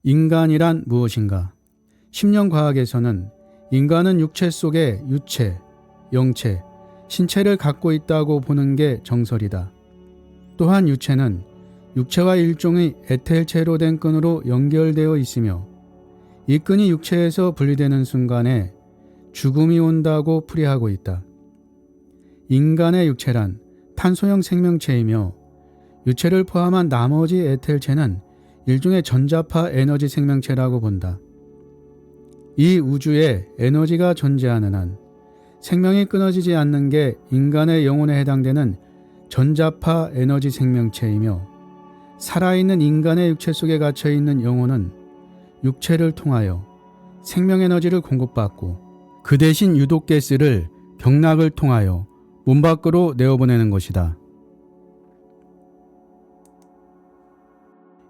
인간이란 무엇인가? 심령과학에서는 인간은 육체 속에 유체, 영체, 신체를 갖고 있다고 보는 게 정설이다. 또한 유체는 육체와 일종의 에텔체로 된 끈으로 연결되어 있으며 이 끈이 육체에서 분리되는 순간에 죽음이 온다고 풀이하고 있다. 인간의 육체란 탄소형 생명체이며 유체를 포함한 나머지 에텔체는 일종의 전자파 에너지 생명체라고 본다. 이 우주에 에너지가 존재하는 한 생명이 끊어지지 않는 게 인간의 영혼에 해당되는 전자파 에너지 생명체이며 살아있는 인간의 육체 속에 갇혀있는 영혼은 육체를 통하여 생명 에너지를 공급받고 그 대신 유독가스를 경락을 통하여 몸 밖으로 내어보내는 것이다.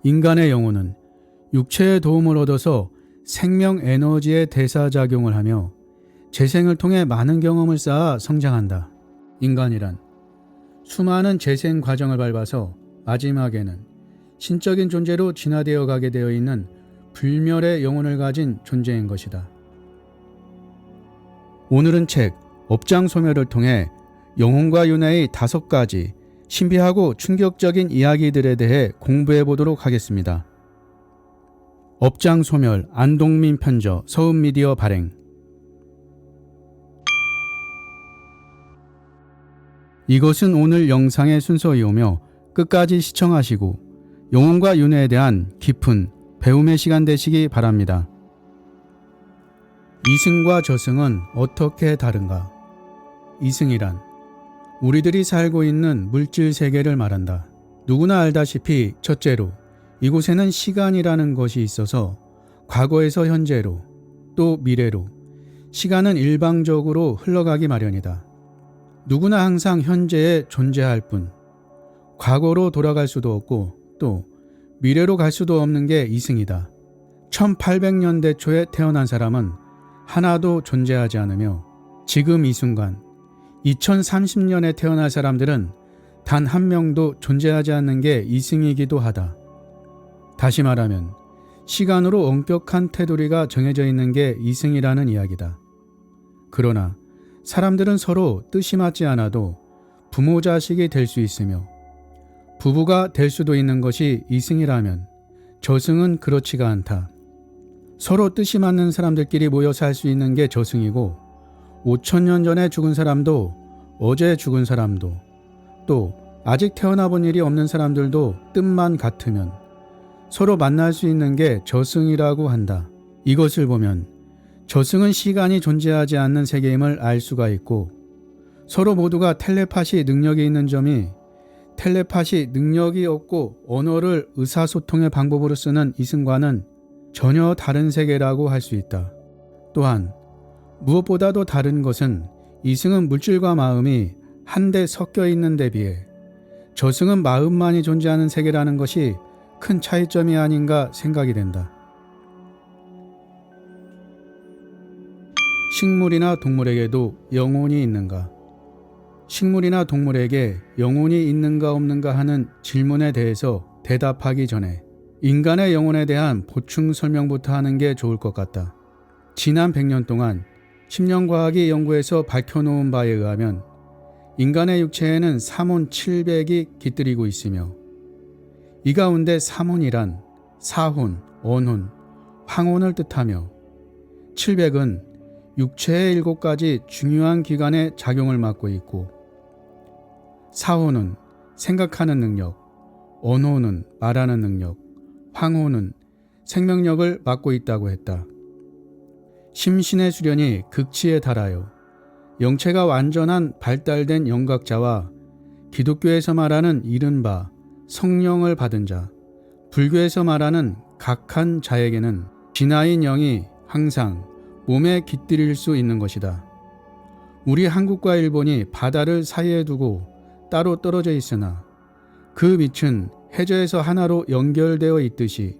인간의 영혼은 육체의 도움을 얻어서 생명 에너지의 대사작용을 하며 재생을 통해 많은 경험을 쌓아 성장한다. 인간이란 수많은 재생 과정을 밟아서 마지막에는 신적인 존재로 진화되어 가게 되어 있는 불멸의 영혼을 가진 존재인 것이다. 오늘은 책 업장소멸을 통해 영혼과 윤회의 5가지 신비하고 충격적인 이야기들에 대해 공부해 보도록 하겠습니다. 업장소멸 안동민 편저 서은미디어 발행. 이것은 오늘 영상의 순서이오며 끝까지 시청하시고 영혼과 윤회에 대한 깊은 배움의 시간 되시기 바랍니다. 이승과 저승은 어떻게 다른가? 이승이란 우리들이 살고 있는 물질 세계를 말한다. 누구나 알다시피 첫째로 이곳에는 시간이라는 것이 있어서 과거에서 현재로 또 미래로 시간은 일방적으로 흘러가기 마련이다. 누구나 항상 현재에 존재할 뿐 과거로 돌아갈 수도 없고 또 미래로 갈 수도 없는 게 이승이다. 1800년대 초에 태어난 사람은 하나도 존재하지 않으며 지금 이 순간 2030년에 태어날 사람들은 단 한 명도 존재하지 않는 게 이승이기도 하다. 다시 말하면 시간으로 엄격한 테두리가 정해져 있는 게 이승이라는 이야기다. 그러나 사람들은 서로 뜻이 맞지 않아도 부모 자식이 될 수 있으며 부부가 될 수도 있는 것이 이승이라면 저승은 그렇지가 않다. 서로 뜻이 맞는 사람들끼리 모여 살 수 있는 게 저승이고 5000년 전에 죽은 사람도 어제 죽은 사람도 또 아직 태어나 본 일이 없는 사람들도 뜻만 같으면 서로 만날 수 있는 게 저승이라고 한다. 이것을 보면 저승은 시간이 존재하지 않는 세계임을 알 수가 있고 서로 모두가 텔레파시 능력이 있는 점이 텔레파시 능력이 없고 언어를 의사소통의 방법으로 쓰는 이승과는 전혀 다른 세계라고 할 수 있다. 또한 무엇보다도 다른 것은 이승은 물질과 마음이 한데 섞여 있는 데 비해 저승은 마음만이 존재하는 세계라는 것이 큰 차이점이 아닌가 생각이 된다. 식물이나 동물에게도 영혼이 있는가? 식물이나 동물에게 영혼이 있는가 없는가 하는 질문에 대해서 대답하기 전에 인간의 영혼에 대한 보충 설명부터 하는 게 좋을 것 같다. 지난 100년 동안 심령과학이 연구해서 밝혀놓은 바에 의하면 인간의 육체에는 사문 700이 깃들이고 있으며 이 가운데 사문이란 사혼, 언혼, 황혼을 뜻하며 700은 육체의 7가지 중요한 기관에 작용을 맡고 있고 사혼은 생각하는 능력, 언혼은 말하는 능력, 황혼은 생명력을 맡고 있다고 했다. 심신의 수련이 극치에 달하여 영체가 완전한 발달된 영각자와 기독교에서 말하는 이른바 성령을 받은 자, 불교에서 말하는 각한 자에게는 진화인 영이 항상 몸에 깃들일 수 있는 것이다. 우리 한국과 일본이 바다를 사이에 두고 따로 떨어져 있으나 그 밑은 해저에서 하나로 연결되어 있듯이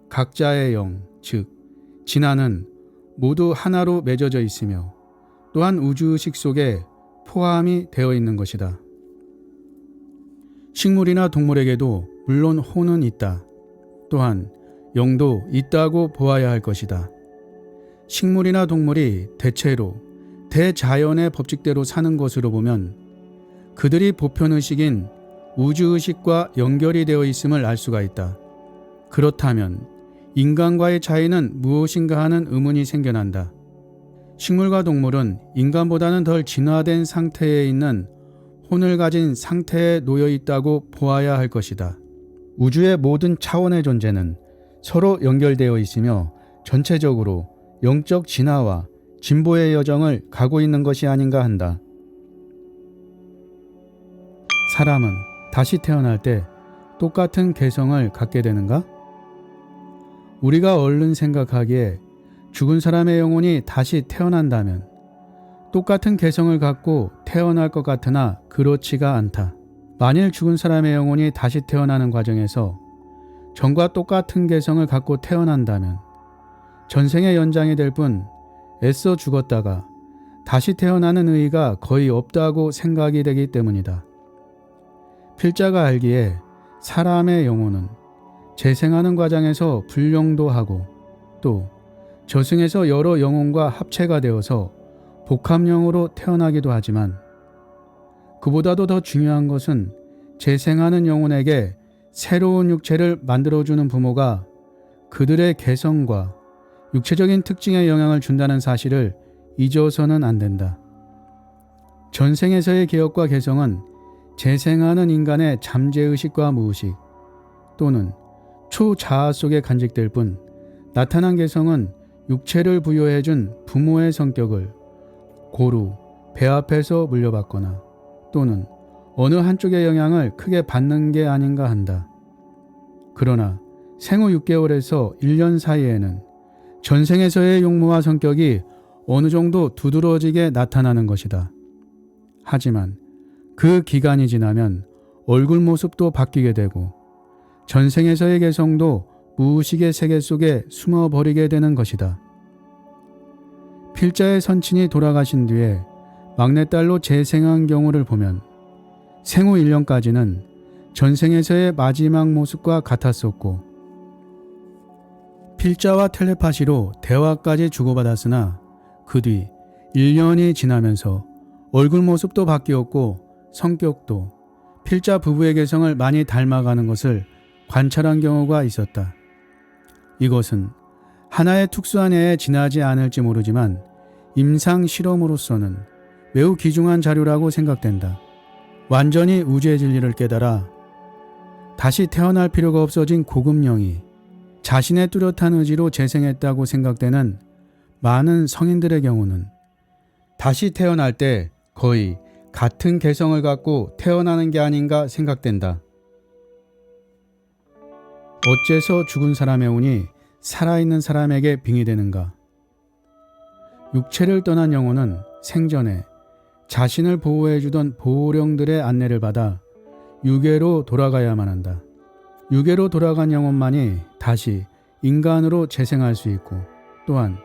각자의 영, 즉 진화는 모두 하나로 맺어져 있으며 또한 우주의식 속에 포함이 되어 있는 것이다. 식물이나 동물에게도 물론 혼은 있다. 또한 영도 있다고 보아야 할 것이다. 식물이나 동물이 대체로 대자연의 법칙대로 사는 것으로 보면 그들이 보편의식인 우주의식과 연결이 되어 있음을 알 수가 있다. 그렇다면 인간과의 차이는 무엇인가 하는 의문이 생겨난다. 식물과 동물은 인간보다는 덜 진화된 상태에 있는 혼을 가진 상태에 놓여 있다고 보아야 할 것이다. 우주의 모든 차원의 존재는 서로 연결되어 있으며 전체적으로 영적 진화와 진보의 여정을 가고 있는 것이 아닌가 한다. 사람은 다시 태어날 때 똑같은 개성을 갖게 되는가? 우리가 얼른 생각하기에 죽은 사람의 영혼이 다시 태어난다면 똑같은 개성을 갖고 태어날 것 같으나 그렇지가 않다. 만일 죽은 사람의 영혼이 다시 태어나는 과정에서 전과 똑같은 개성을 갖고 태어난다면 전생의 연장이 될 뿐 애써 죽었다가 다시 태어나는 의의가 거의 없다고 생각이 되기 때문이다. 필자가 알기에 사람의 영혼은 재생하는 과정에서 불령도 하고 또 저승에서 여러 영혼과 합체가 되어서 복합령으로 태어나기도 하지만 그보다도 더 중요한 것은 재생하는 영혼에게 새로운 육체를 만들어주는 부모가 그들의 개성과 육체적인 특징에 영향을 준다는 사실을 잊어서는 안 된다. 전생에서의 기억과 개성은 재생하는 인간의 잠재의식과 무의식 또는 초자아 속에 간직될 뿐 나타난 개성은 육체를 부여해준 부모의 성격을 고루 배합해서 물려받거나 또는 어느 한쪽의 영향을 크게 받는 게 아닌가 한다. 그러나 생후 6개월에서 1년 사이에는 전생에서의 용모와 성격이 어느 정도 두드러지게 나타나는 것이다. 하지만 그 기간이 지나면 얼굴 모습도 바뀌게 되고 전생에서의 개성도 무의식의 세계 속에 숨어버리게 되는 것이다. 필자의 선친이 돌아가신 뒤에 막내딸로 재생한 경우를 보면 생후 1년까지는 전생에서의 마지막 모습과 같았었고 필자와 텔레파시로 대화까지 주고받았으나 그 뒤 1년이 지나면서 얼굴 모습도 바뀌었고 성격도 필자 부부의 개성을 많이 닮아가는 것을 관찰한 경우가 있었다. 이것은 하나의 특수한 애에 지나지 않을지 모르지만 임상 실험으로서는 매우 귀중한 자료라고 생각된다. 완전히 우주의 진리를 깨달아 다시 태어날 필요가 없어진 고급령이 자신의 뚜렷한 의지로 재생했다고 생각되는 많은 성인들의 경우는 다시 태어날 때 거의 같은 개성을 갖고 태어나는 게 아닌가 생각된다. 어째서 죽은 사람의 운이 살아있는 사람에게 빙의되는가? 육체를 떠난 영혼은 생전에 자신을 보호해주던 보호령들의 안내를 받아 유괴로 돌아가야만 한다. 유괴로 돌아간 영혼만이 다시 인간으로 재생할 수 있고 또한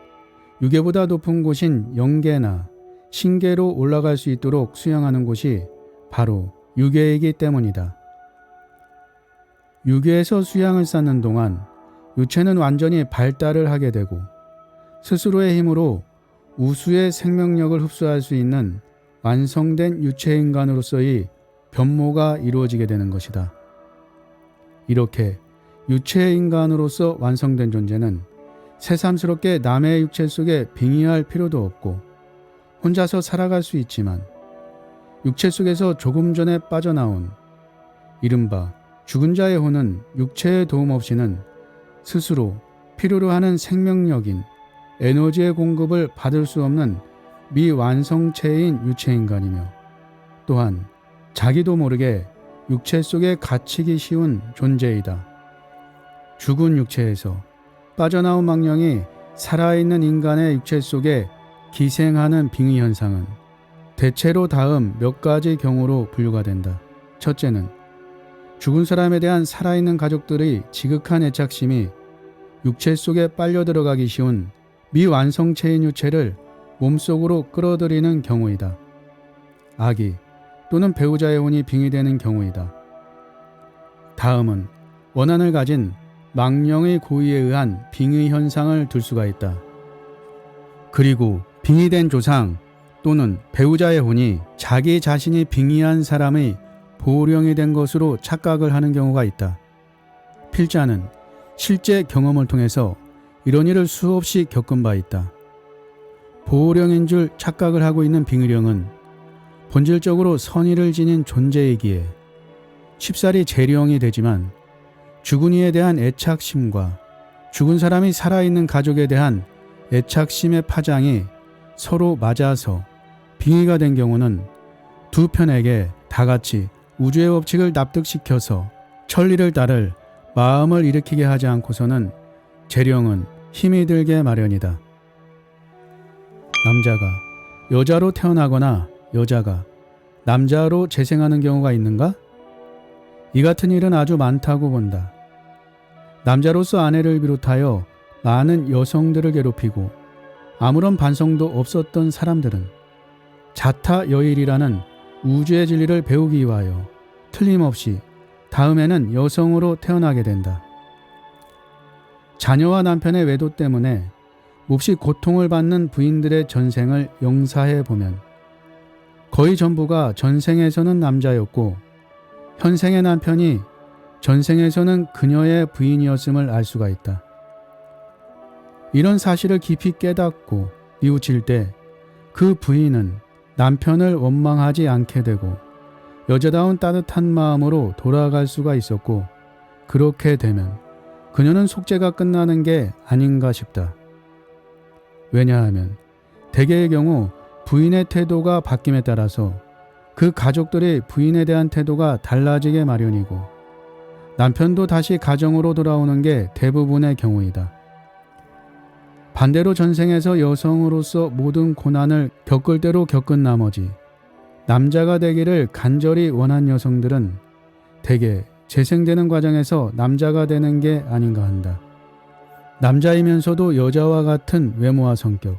유괴보다 높은 곳인 영계나 신계로 올라갈 수 있도록 수양하는 곳이 바로 유괴이기 때문이다. 유괴에서 수양을 쌓는 동안 유체는 완전히 발달을 하게 되고 스스로의 힘으로 우수의 생명력을 흡수할 수 있는 완성된 유체인간으로서의 변모가 이루어지게 되는 것이다. 이렇게 유체인간으로서 완성된 존재는 새삼스럽게 남의 육체 속에 빙의할 필요도 없고 혼자서 살아갈 수 있지만 육체 속에서 조금 전에 빠져나온 이른바 죽은 자의 혼은 육체의 도움 없이는 스스로 필요로 하는 생명력인 에너지의 공급을 받을 수 없는 미완성체인 유체인간이며 또한 자기도 모르게 육체 속에 갇히기 쉬운 존재이다. 죽은 육체에서 빠져나온 망령이 살아있는 인간의 육체 속에 기생하는 빙의 현상은 대체로 다음 몇 가지 경우로 분류가 된다. 첫째는 죽은 사람에 대한 살아있는 가족들의 지극한 애착심이 육체 속에 빨려 들어가기 쉬운 미완성체인 유체를 몸속으로 끌어들이는 경우이다. 아기 또는 배우자의 혼이 빙의되는 경우이다. 다음은 원한을 가진 망령의 고의에 의한 빙의 현상을 둘 수가 있다. 그리고 빙의된 조상 또는 배우자의 혼이 자기 자신이 빙의한 사람의 보령이 된 것으로 착각을 하는 경우가 있다. 필자는 실제 경험을 통해서 이런 일을 수없이 겪은 바 있다. 보령인 줄 착각을 하고 있는 빙의령은 본질적으로 선의를 지닌 존재이기에 쉽사리 재령이 되지만 죽은 이에 대한 애착심과 죽은 사람이 살아있는 가족에 대한 애착심의 파장이 서로 맞아서 빙의가 된 경우는 두 편에게 다 같이 우주의 법칙을 납득시켜서 천리를 따를 마음을 일으키게 하지 않고서는 재령은 힘이 들게 마련이다. 남자가 여자로 태어나거나 여자가 남자로 재생하는 경우가 있는가? 이 같은 일은 아주 많다고 본다. 남자로서 아내를 비롯하여 많은 여성들을 괴롭히고 아무런 반성도 없었던 사람들은 자타여일이라는 우주의 진리를 배우기 위하여 틀림없이 다음에는 여성으로 태어나게 된다. 자녀와 남편의 외도 때문에 몹시 고통을 받는 부인들의 전생을 영사해 보면 거의 전부가 전생에서는 남자였고 현생의 남편이 전생에서는 그녀의 부인이었음을 알 수가 있다. 이런 사실을 깊이 깨닫고 뉘우칠 때 그 부인은 남편을 원망하지 않게 되고 여자다운 따뜻한 마음으로 돌아갈 수가 있었고, 그렇게 되면 그녀는 속죄가 끝나는 게 아닌가 싶다. 왜냐하면 대개의 경우 부인의 태도가 바뀜에 따라서 그 가족들의 부인에 대한 태도가 달라지게 마련이고 남편도 다시 가정으로 돌아오는 게 대부분의 경우이다. 반대로 전생에서 여성으로서 모든 고난을 겪을 대로 겪은 나머지 남자가 되기를 간절히 원한 여성들은 대개 재생되는 과정에서 남자가 되는 게 아닌가 한다. 남자이면서도 여자와 같은 외모와 성격,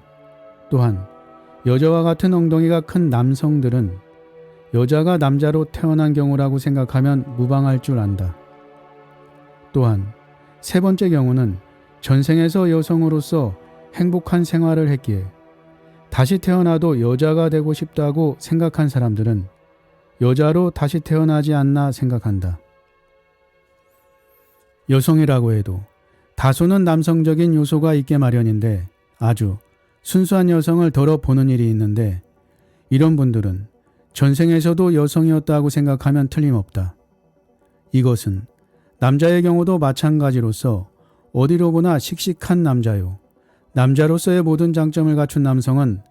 또한 여자와 같은 엉덩이가 큰 남성들은 여자가 남자로 태어난 경우라고 생각하면 무방할 줄 안다. 또한 세 번째 경우는 전생에서 여성으로서 행복한 생활을 했기에 다시 태어나도 여자가 되고 싶다고 생각한 사람들은 여자로 다시 태어나지 않나 생각한다. 여성이라고 해도 다소는 남성적인 요소가 있게 마련인데 아주 순수한 여성을 덜어 보는 일이 있는데 이런 분들은 전생에서도 여성이었다고 생각하면 틀림없다. 이것은 남자의 경우도 마찬가지로서 어디로 보나 씩씩한 남자요. 남자로서의 모든 장점을 갖춘 남성은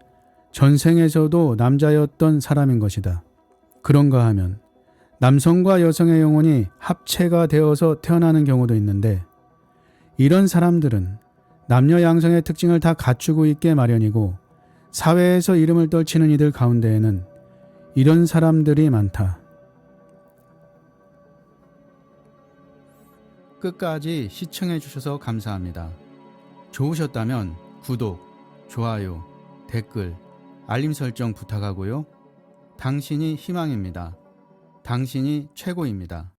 전생에서도 남자였던 사람인 것이다. 그런가 하면 남성과 여성의 영혼이 합체가 되어서 태어나는 경우도 있는데 이런 사람들은 남녀 양성의 특징을 다 갖추고 있게 마련이고 사회에서 이름을 떨치는 이들 가운데에는 이런 사람들이 많다. 끝까지 시청해 주셔서 감사합니다. 좋으셨다면 구독, 좋아요, 댓글, 알림 설정 부탁하고요. 당신이 희망입니다. 당신이 최고입니다.